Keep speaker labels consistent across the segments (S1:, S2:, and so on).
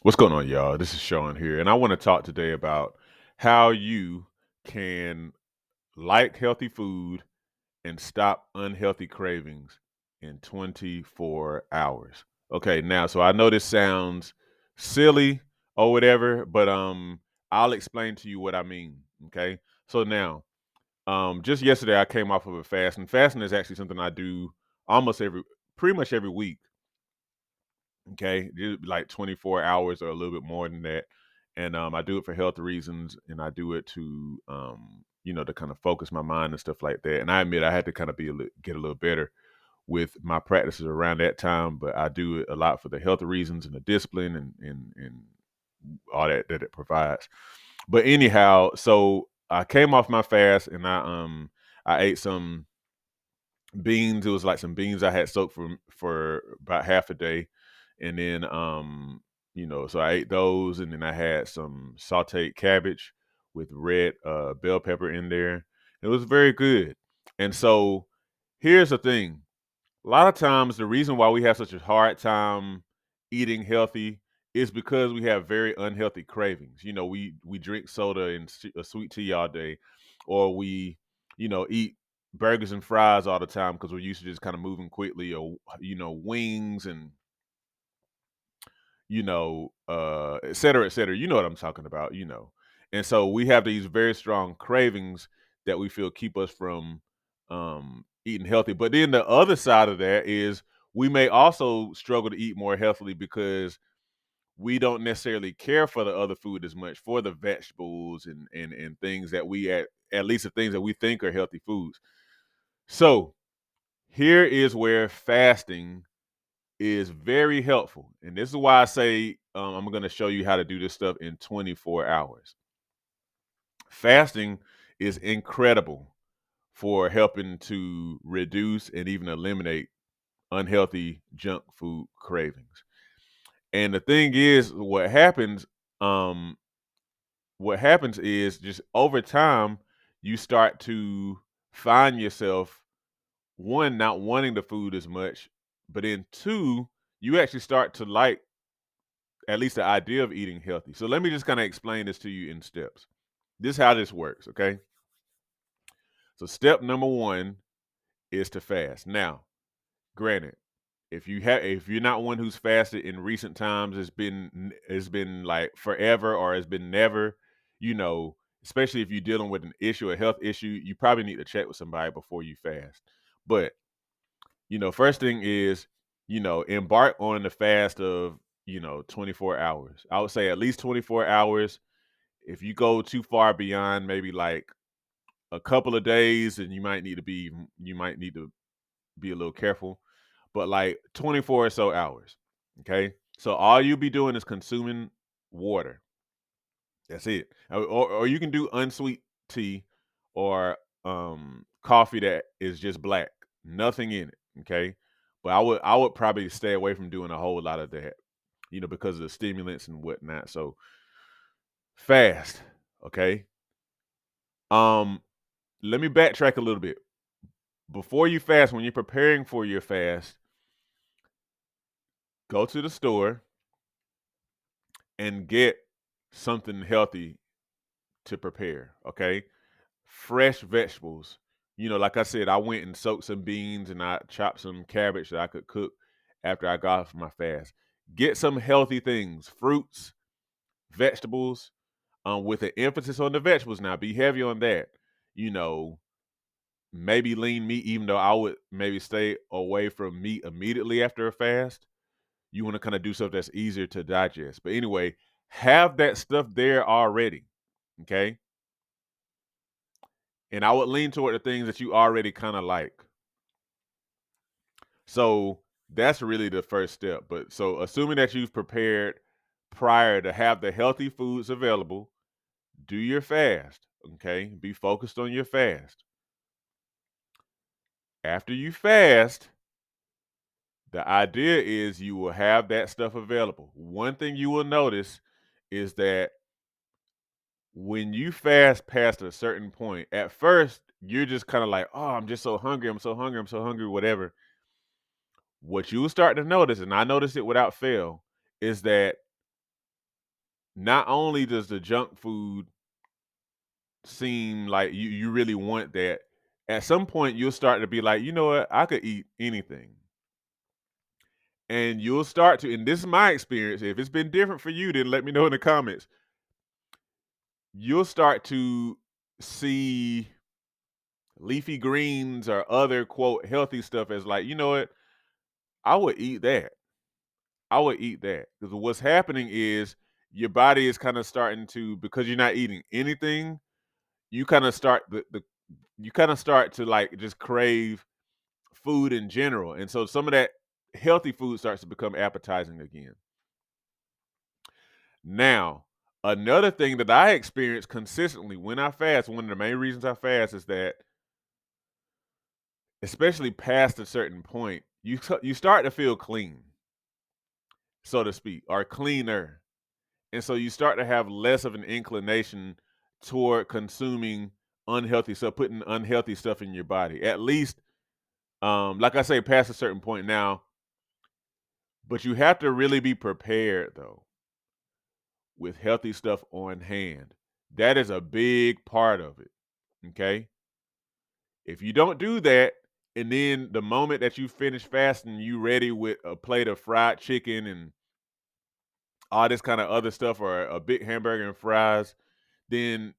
S1: What's going on, y'all? This is Sean here, and I want to talk today about how you can like healthy food and stop unhealthy cravings in 24 hours. Okay, now, so I know this sounds silly or whatever, but I'll explain to you what I mean. Okay, so now, just yesterday I came off of a fast, and fasting is actually something I do almost pretty much every week. Okay, just like 24 hours or a little bit more than that. And I do it for health reasons, and I do it to to kind of focus my mind and stuff like that. And I admit I had to kind of get a little better with my practices around that time, but I do it a lot for the health reasons and the discipline and all that it provides. But anyhow, so I came off my fast, and I ate some beans. It was like some beans I had soaked for about half a day, and then so I ate those, and then I had some sautéed cabbage with red bell pepper in there. It was very good. And so here's the thing: a lot of times, the reason why we have such a hard time eating healthy is because we have very unhealthy cravings. We drink soda and sweet tea all day, or we eat burgers and fries all the time because we're used to just kind of moving quickly, or wings and et cetera, et cetera. You know what I'm talking about. And so we have these very strong cravings that we feel keep us from eating healthy. But then the other side of that is we may also struggle to eat more healthily because we don't necessarily care for the other food as much, for the vegetables and things that at least the things that we think are healthy foods. So here is where fasting is very helpful. And this is why I say I'm going to show you how to do this stuff in 24 hours. Fasting is incredible for helping to reduce and even eliminate unhealthy junk food cravings. And the thing is, um, what happens is just over time, you start to find yourself, one, not wanting the food as much, but then two, you actually start to like at least the idea of eating healthy. So let me just kind of explain this to you in steps. This is how this works, okay? So step number one is to fast. Now, granted, if you're not one who's fasted in recent times, it's been like forever or it's been never, especially if you're dealing with an issue, a health issue, you probably need to check with somebody before you fast. But first thing is, embark on the fast of 24 hours. I would say at least 24 hours. If you go too far beyond maybe like a couple of days, and you might need to be a little careful. But like 24 or so hours. Okay. So all you'll be doing is consuming water. That's it. Or you can do unsweet tea or coffee that is just black. Nothing in it. Okay. But I would probably stay away from doing a whole lot of that, because of the stimulants and whatnot. So fast. Okay. Um, Let me backtrack a little bit. Before you fast, when you're preparing for your fast, go to the store and get something healthy to prepare, okay? Fresh vegetables. Like I said, I went and soaked some beans and I chopped some cabbage that I could cook after I got off my fast. Get some healthy things, fruits, vegetables, with an emphasis on the vegetables now. Be heavy on that. You know, Maybe lean meat, even though I would maybe stay away from meat immediately after a fast. You want to kind of do stuff that's easier to digest. But anyway, have that stuff there already. Okay. And I would lean toward the things that you already kind of like. So that's really the first step. But so assuming that you've prepared prior to have the healthy foods available, do your fast. Okay. Be focused on your fast. After you fast, the idea is you will have that stuff available. One thing you will notice is that when you fast past a certain point, at first you're just kind of like, oh, I'm just so hungry. I'm so hungry. I'm so hungry, whatever. What you will start to notice, and I noticed it without fail, is that not only does the junk food seem like you really want that, at some point you'll start to be like, you know what, I could eat anything. And you'll start to, and this is my experience. If it's been different for you, then let me know in the comments. You'll start to see leafy greens or other quote healthy stuff as like, you know what, I would eat that. I would eat that. Because what's happening is your body is kind of starting to, because you're not eating anything, you kind of start the you kind of start to like just crave food in general. And so some of that healthy food starts to become appetizing again. Now, another thing that I experience consistently when I fast, one of the main reasons I fast is that, especially past a certain point, you start to feel clean, so to speak, or cleaner. And so you start to have less of an inclination toward consuming unhealthy stuff, putting unhealthy stuff in your body. At least, like I say, past a certain point now, but you have to really be prepared though with healthy stuff on hand. That is a big part of it. Okay. If you don't do that, and then the moment that you finish fasting, you ready with a plate of fried chicken and all this kind of other stuff, or a big hamburger and fries, then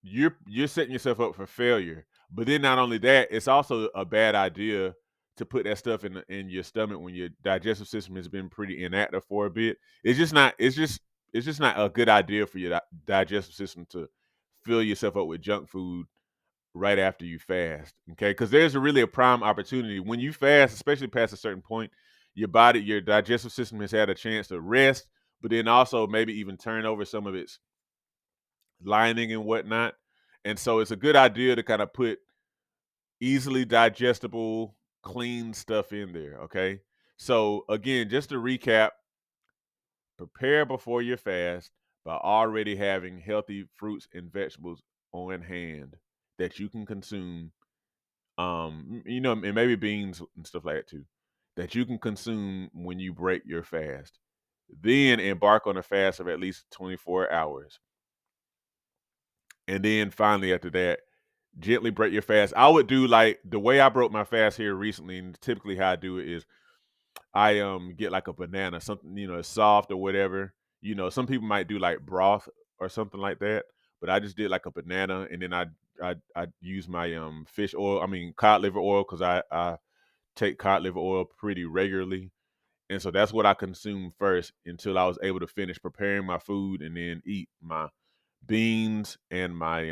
S1: you're setting yourself up for failure. But then not only that, it's also a bad idea to put that stuff in your stomach when your digestive system has been pretty inactive for a bit. It's just not a good idea for your digestive system to fill yourself up with junk food right after you fast. Okay, because there's really a prime opportunity when you fast, especially past a certain point. Your digestive system has had a chance to rest, but then also maybe even turn over some of its lining and whatnot. And so it's a good idea to kind of put easily digestible, clean stuff in there. Okay. So again, just to recap, prepare before your fast by already having healthy fruits and vegetables on hand that you can consume. And maybe beans and stuff like that too, that you can consume when you break your fast. Then embark on a fast of at least 24 hours. And then finally, after that, gently break your fast. I would do like the way I broke my fast here recently, and typically how I do it is I get like a banana, something soft or whatever. Some people might do like broth or something like that, but I just did like a banana, and then I use my fish oil, I mean cod liver oil, because I take cod liver oil pretty regularly. And so that's what I consumed first until I was able to finish preparing my food and then eat my beans and my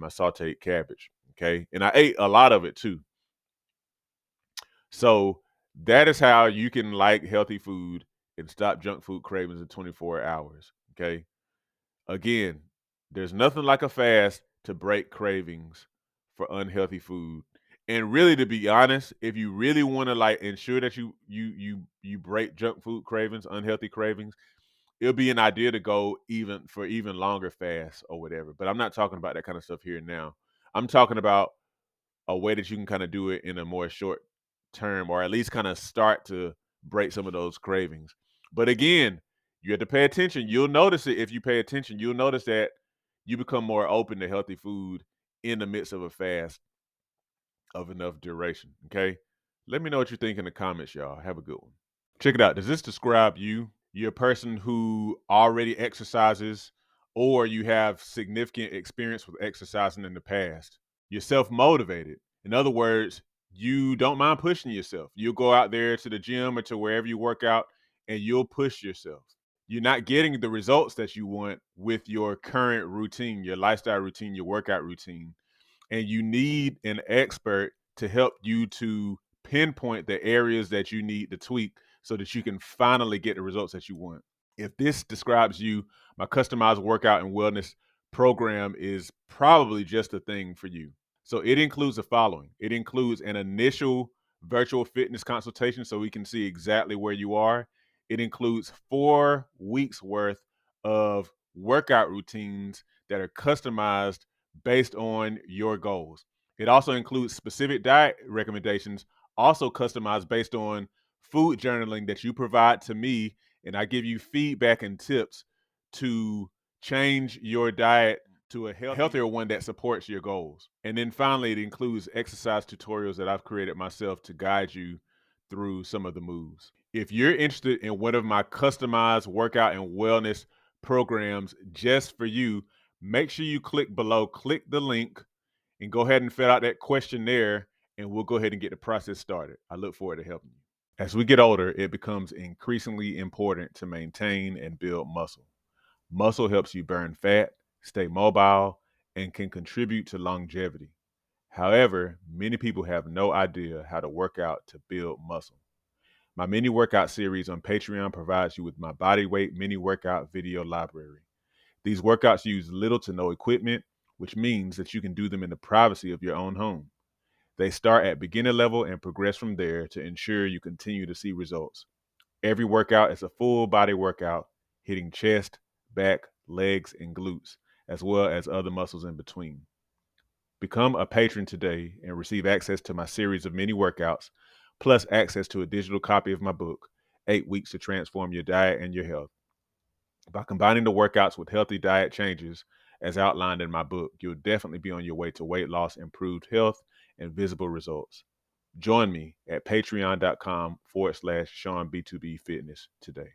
S1: sauteed cabbage. Okay. And I ate a lot of it too. So that is how you can like healthy food and stop junk food cravings in 24 hours. Okay. Again, there's nothing like a fast to break cravings for unhealthy food. And really, to be honest, if you really want to like ensure that you break junk food cravings, unhealthy cravings, it'll be an idea to go even longer fasts or whatever. But I'm not talking about that kind of stuff here and now. I'm talking about a way that you can kind of do it in a more short term, or at least kind of start to break some of those cravings. But again, you have to pay attention. You'll notice it if you pay attention. You'll notice that you become more open to healthy food in the midst of a fast of enough duration. Okay. Let me know what you think in the comments, y'all. Have a good one. Check it out. Does this describe you? You're a person who already exercises, or you have significant experience with exercising in the past. You're self motivated. In other words, you don't mind pushing yourself. You'll go out there to the gym or to wherever you work out, and you'll push yourself. You're not getting the results that you want with your current routine, your lifestyle routine, your workout routine. And you need an expert to help you to pinpoint the areas that you need to tweak so that you can finally get the results that you want. If this describes you, my customized workout and wellness program is probably just the thing for you. So it includes the following. It includes an initial virtual fitness consultation so we can see exactly where you are. It includes 4 weeks worth of workout routines that are customized based on your goals. It also includes specific diet recommendations, also customized based on food journaling that you provide to me, and I give you feedback and tips to change your diet to a healthier one that supports your goals. And then finally, it includes exercise tutorials that I've created myself to guide you through some of the moves. If you're interested in one of my customized workout and wellness programs just for you, make sure you click below, click the link, and go ahead and fill out that questionnaire, and we'll go ahead and get the process started. I look forward to helping you. As we get older, it becomes increasingly important to maintain and build muscle. Muscle helps you burn fat, stay mobile, and can contribute to longevity. However, many people have no idea how to work out to build muscle. My mini workout series on Patreon provides you with my body weight mini workout video library. These workouts use little to no equipment, which means that you can do them in the privacy of your own home. They start at beginner level and progress from there to ensure you continue to see results. Every workout is a full body workout, hitting chest, back, legs, and glutes, as well as other muscles in between. Become a patron today and receive access to my series of mini workouts, plus access to a digital copy of my book, 8 Weeks to Transform Your Diet and Your Health. By combining the workouts with healthy diet changes, as outlined in my book, you'll definitely be on your way to weight loss, improved health, and visible results. Join me at patreon.com/SeanB2B Fitness today.